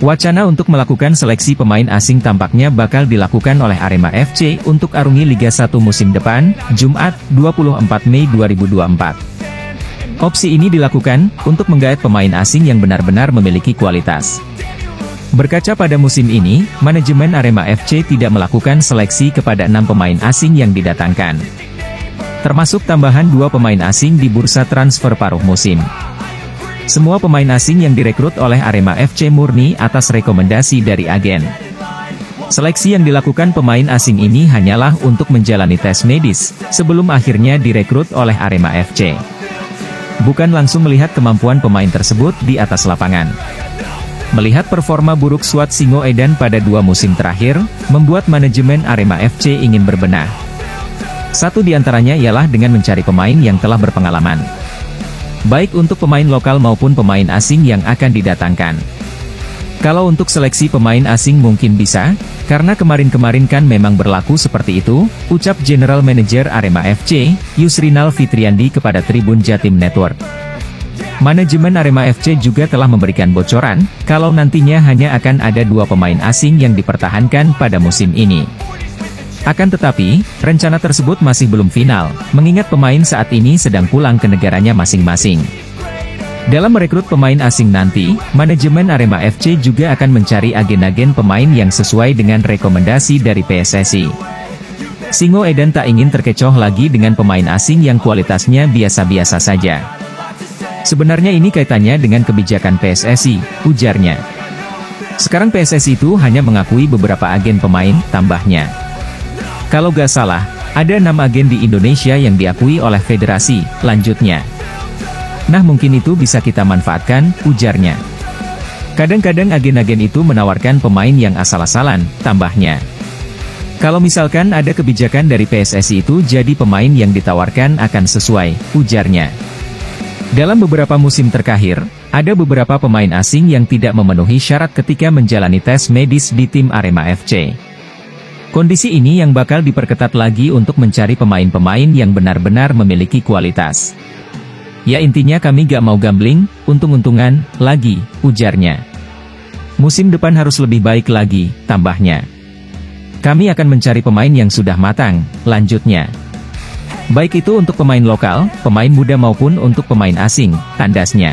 Wacana untuk melakukan seleksi pemain asing tampaknya bakal dilakukan oleh Arema FC untuk arungi Liga 1 musim depan, Jumat, 24 Mei 2024. Opsi ini dilakukan untuk menggait pemain asing yang benar-benar memiliki kualitas. Berkaca pada musim ini, manajemen Arema FC tidak melakukan seleksi kepada 6 pemain asing yang didatangkan. Termasuk tambahan 2 pemain asing di bursa transfer paruh musim. Semua pemain asing yang direkrut oleh Arema FC murni atas rekomendasi dari agen. Seleksi yang dilakukan pemain asing ini hanyalah untuk menjalani tes medis, sebelum akhirnya direkrut oleh Arema FC. Bukan langsung melihat kemampuan pemain tersebut di atas lapangan. Melihat performa buruk skuad Singoedan pada 2 musim terakhir, membuat manajemen Arema FC ingin berbenah. Satu di antaranya ialah dengan mencari pemain yang telah berpengalaman. Baik untuk pemain lokal maupun pemain asing yang akan didatangkan. Kalau untuk seleksi pemain asing mungkin bisa, karena kemarin-kemarin kan memang berlaku seperti itu, ucap General Manager Arema FC, Yusrinal Fitriandi kepada Tribun Jatim Network. Manajemen Arema FC juga telah memberikan bocoran, kalau nantinya hanya akan ada 2 pemain asing yang dipertahankan pada musim ini. Akan tetapi, rencana tersebut masih belum final, mengingat pemain saat ini sedang pulang ke negaranya masing-masing. Dalam merekrut pemain asing nanti, manajemen Arema FC juga akan mencari agen-agen pemain yang sesuai dengan rekomendasi dari PSSI. Singoedan tak ingin terkecoh lagi dengan pemain asing yang kualitasnya biasa-biasa saja. Sebenarnya ini kaitannya dengan kebijakan PSSI, ujarnya. Sekarang PSSI itu hanya mengakui beberapa agen pemain, tambahnya. Kalau gak salah, ada 6 agen di Indonesia yang diakui oleh federasi, lanjutnya. Nah mungkin itu bisa kita manfaatkan, ujarnya. Kadang-kadang agen-agen itu menawarkan pemain yang asal-asalan, tambahnya. Kalau misalkan ada kebijakan dari PSSI itu jadi pemain yang ditawarkan akan sesuai, ujarnya. Dalam beberapa musim terakhir, ada beberapa pemain asing yang tidak memenuhi syarat ketika menjalani tes medis di tim Arema FC. Kondisi ini yang bakal diperketat lagi untuk mencari pemain-pemain yang benar-benar memiliki kualitas. Ya intinya kami gak mau gambling, untung-untungan, lagi, ujarnya. Musim depan harus lebih baik lagi, tambahnya. Kami akan mencari pemain yang sudah matang, lanjutnya. Baik itu untuk pemain lokal, pemain muda maupun untuk pemain asing, tandasnya.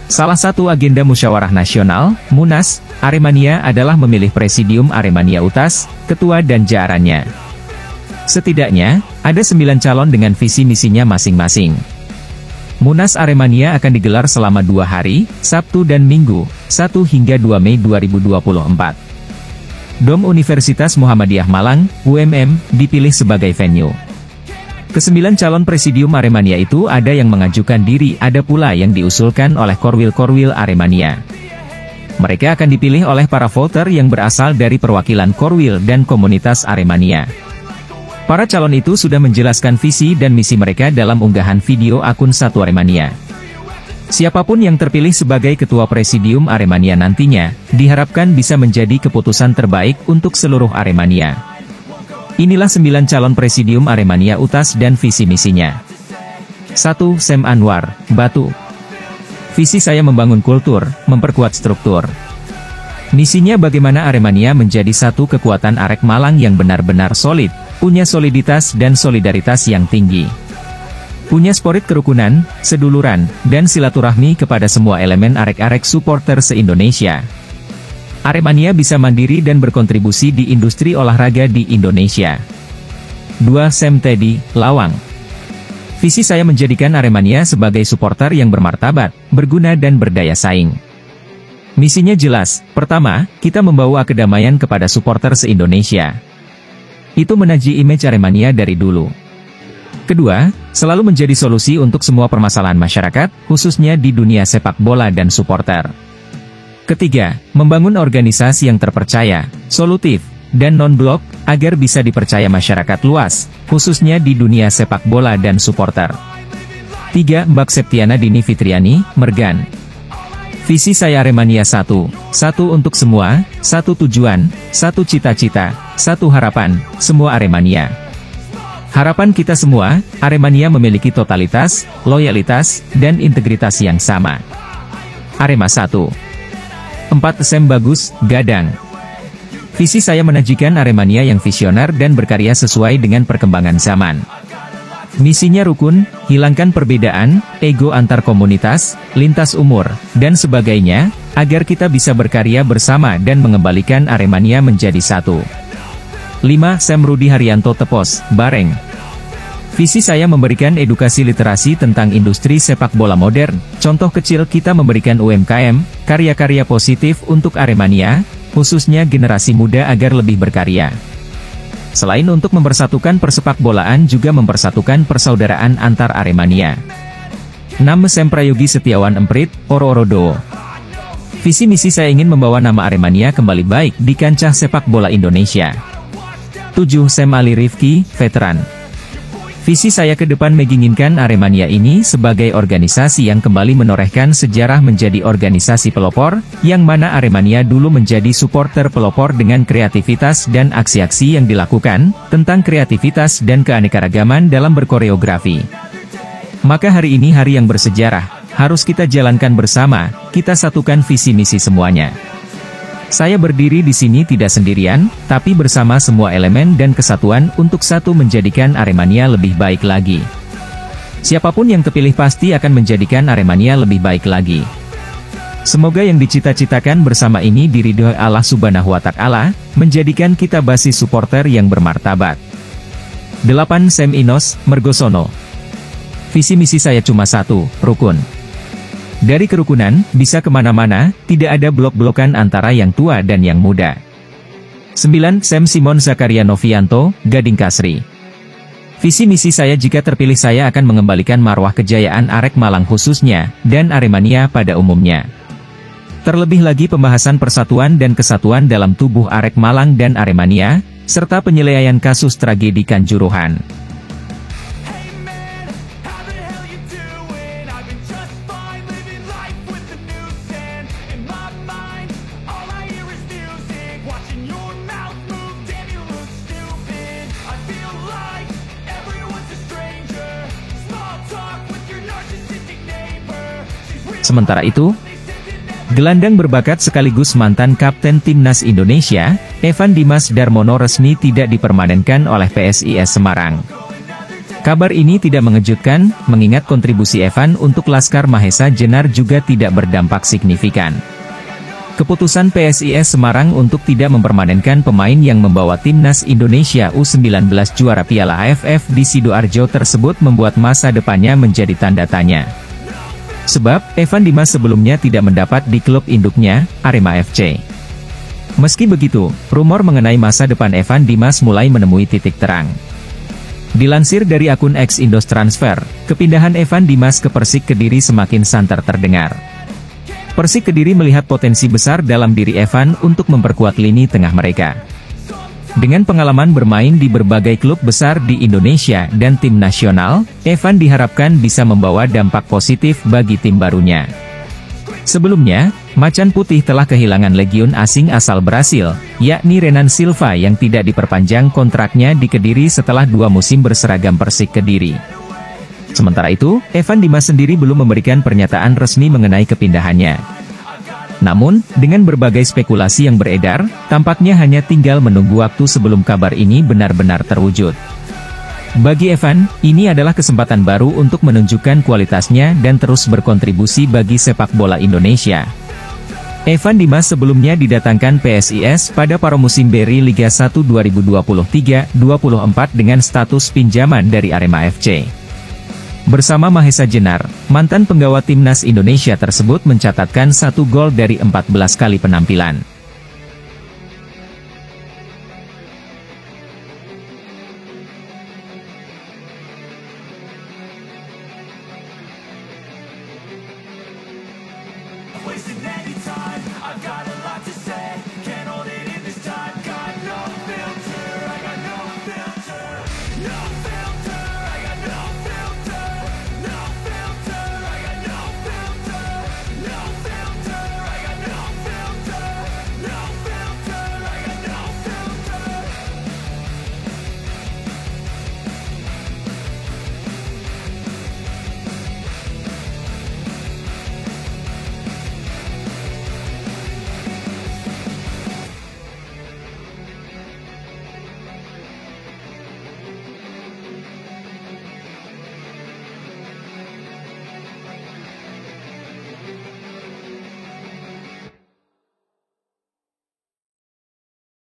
Salah satu agenda musyawarah nasional, Munas, Aremania adalah memilih Presidium Aremania Utas, ketua dan jajarannya. Setidaknya, ada 9 calon dengan visi misinya masing-masing. Munas Aremania akan digelar selama 2 hari, Sabtu dan Minggu, 1 hingga 2 Mei 2024. Dom Universitas Muhammadiyah Malang, UMM, dipilih sebagai venue. Ke-9 calon Presidium Aremania itu ada yang mengajukan diri, ada pula yang diusulkan oleh Korwil-Korwil Aremania. Mereka akan dipilih oleh para voter yang berasal dari perwakilan Korwil dan komunitas Aremania. Para calon itu sudah menjelaskan visi dan misi mereka dalam unggahan video akun Satu Aremania. Siapapun yang terpilih sebagai Ketua Presidium Aremania nantinya, diharapkan bisa menjadi keputusan terbaik untuk seluruh Aremania. Inilah 9 calon Presidium Aremania Utas dan visi misinya. 1. Sem Anwar, Batu. Visi saya membangun kultur, memperkuat struktur. Misinya bagaimana Aremania menjadi satu kekuatan Arek Malang yang benar-benar solid, punya soliditas dan solidaritas yang tinggi. Punya spirit kerukunan, seduluran, dan silaturahmi kepada semua elemen Arek-Arek supporter se-Indonesia. Aremania bisa mandiri dan berkontribusi di industri olahraga di Indonesia. 2. Sem Teddy, Lawang. Visi saya menjadikan Aremania sebagai supporter yang bermartabat, berguna dan berdaya saing. Misinya jelas, pertama, kita membawa kedamaian kepada supporter se-Indonesia. Itu menaji image Aremania dari dulu. Kedua, selalu menjadi solusi untuk semua permasalahan masyarakat, khususnya di dunia sepak bola dan supporter. Ketiga, membangun organisasi yang terpercaya, solutif, dan non-blok, agar bisa dipercaya masyarakat luas, khususnya di dunia sepak bola dan supporter. 3. Mbak Septiana Dini Fitriani, Mergan. Visi saya Aremania 1. Satu untuk semua, satu tujuan, satu cita-cita, satu harapan, semua Aremania. Harapan kita semua, Aremania memiliki totalitas, loyalitas, dan integritas yang sama. Arema 1. 4. Sam Bagus, Gadang. Visi saya menajikan Aremania yang visioner dan berkarya sesuai dengan perkembangan zaman. Misinya rukun, hilangkan perbedaan, ego antar komunitas, lintas umur, dan sebagainya, agar kita bisa berkarya bersama dan mengembalikan Aremania menjadi satu. 5. Sam Rudi Haryanto Tepos, Bareng. Visi saya memberikan edukasi literasi tentang industri sepak bola modern. Contoh kecil kita memberikan UMKM, karya-karya positif untuk Aremania, khususnya generasi muda agar lebih berkarya. Selain untuk mempersatukan persepak bolaan juga mempersatukan persaudaraan antar Aremania. 6. Sam Prayogi Setiawan Emprit, Oro-Orodo. Visi misi saya ingin membawa nama Aremania kembali baik di kancah sepak bola Indonesia. 7. Sam Ali Rifki, Veteran. Visi saya ke depan menginginkan Aremania ini sebagai organisasi yang kembali menorehkan sejarah menjadi organisasi pelopor, yang mana Aremania dulu menjadi supporter pelopor dengan kreativitas dan aksi-aksi yang dilakukan, tentang kreativitas dan keanekaragaman dalam berkoreografi. Maka hari ini hari yang bersejarah, harus kita jalankan bersama, kita satukan visi misi semuanya. Saya berdiri di sini tidak sendirian, tapi bersama semua elemen dan kesatuan untuk satu menjadikan Aremania lebih baik lagi. Siapapun yang terpilih pasti akan menjadikan Aremania lebih baik lagi. Semoga yang dicita-citakan bersama ini diridhoi Allah Subhanahu wa Ta'ala, menjadikan kita basis supporter yang bermartabat. 8. Sam Inos, Mergosono. Visi misi saya cuma satu, rukun. Dari kerukunan, bisa kemana-mana, tidak ada blok-blokan antara yang tua dan yang muda. 9. Sam Simon Zakaria Novianto, Gading Kasri. Visi misi saya jika terpilih saya akan mengembalikan marwah kejayaan Arek Malang khususnya, dan Aremania pada umumnya. Terlebih lagi pembahasan persatuan dan kesatuan dalam tubuh Arek Malang dan Aremania, serta penyelesaian kasus tragedi Kanjuruhan. Sementara itu, gelandang berbakat sekaligus mantan kapten timnas Indonesia, Evan Dimas Darmono resmi tidak dipermanenkan oleh PSIS Semarang. Kabar ini tidak mengejutkan, mengingat kontribusi Evan untuk Laskar Mahesa Jenar juga tidak berdampak signifikan. Keputusan PSIS Semarang untuk tidak mempermanenkan pemain yang membawa timnas Indonesia U19 juara Piala AFF di Sidoarjo tersebut membuat masa depannya menjadi tanda tanya. Sebab, Evan Dimas sebelumnya tidak mendapat di klub induknya, Arema FC. Meski begitu, rumor mengenai masa depan Evan Dimas mulai menemui titik terang. Dilansir dari akun X Indos Transfer, kepindahan Evan Dimas ke Persik Kediri semakin santer terdengar. Persik Kediri melihat potensi besar dalam diri Evan untuk memperkuat lini tengah mereka. Dengan pengalaman bermain di berbagai klub besar di Indonesia dan tim nasional, Evan diharapkan bisa membawa dampak positif bagi tim barunya. Sebelumnya, Macan Putih telah kehilangan legiun asing asal Brasil, yakni Renan Silva yang tidak diperpanjang kontraknya di Kediri setelah 2 musim berseragam Persik Kediri. Sementara itu, Evan Dimas sendiri belum memberikan pernyataan resmi mengenai kepindahannya. Namun, dengan berbagai spekulasi yang beredar, tampaknya hanya tinggal menunggu waktu sebelum kabar ini benar-benar terwujud. Bagi Evan, ini adalah kesempatan baru untuk menunjukkan kualitasnya dan terus berkontribusi bagi sepak bola Indonesia. Evan Dimas sebelumnya didatangkan PSIS pada pramusim Beri Liga 1 2023-24 dengan status pinjaman dari Arema FC. Bersama Mahesa Jenar, mantan penggawa timnas Indonesia tersebut mencatatkan 1 gol dari 14 kali penampilan. wasting any time. I've got a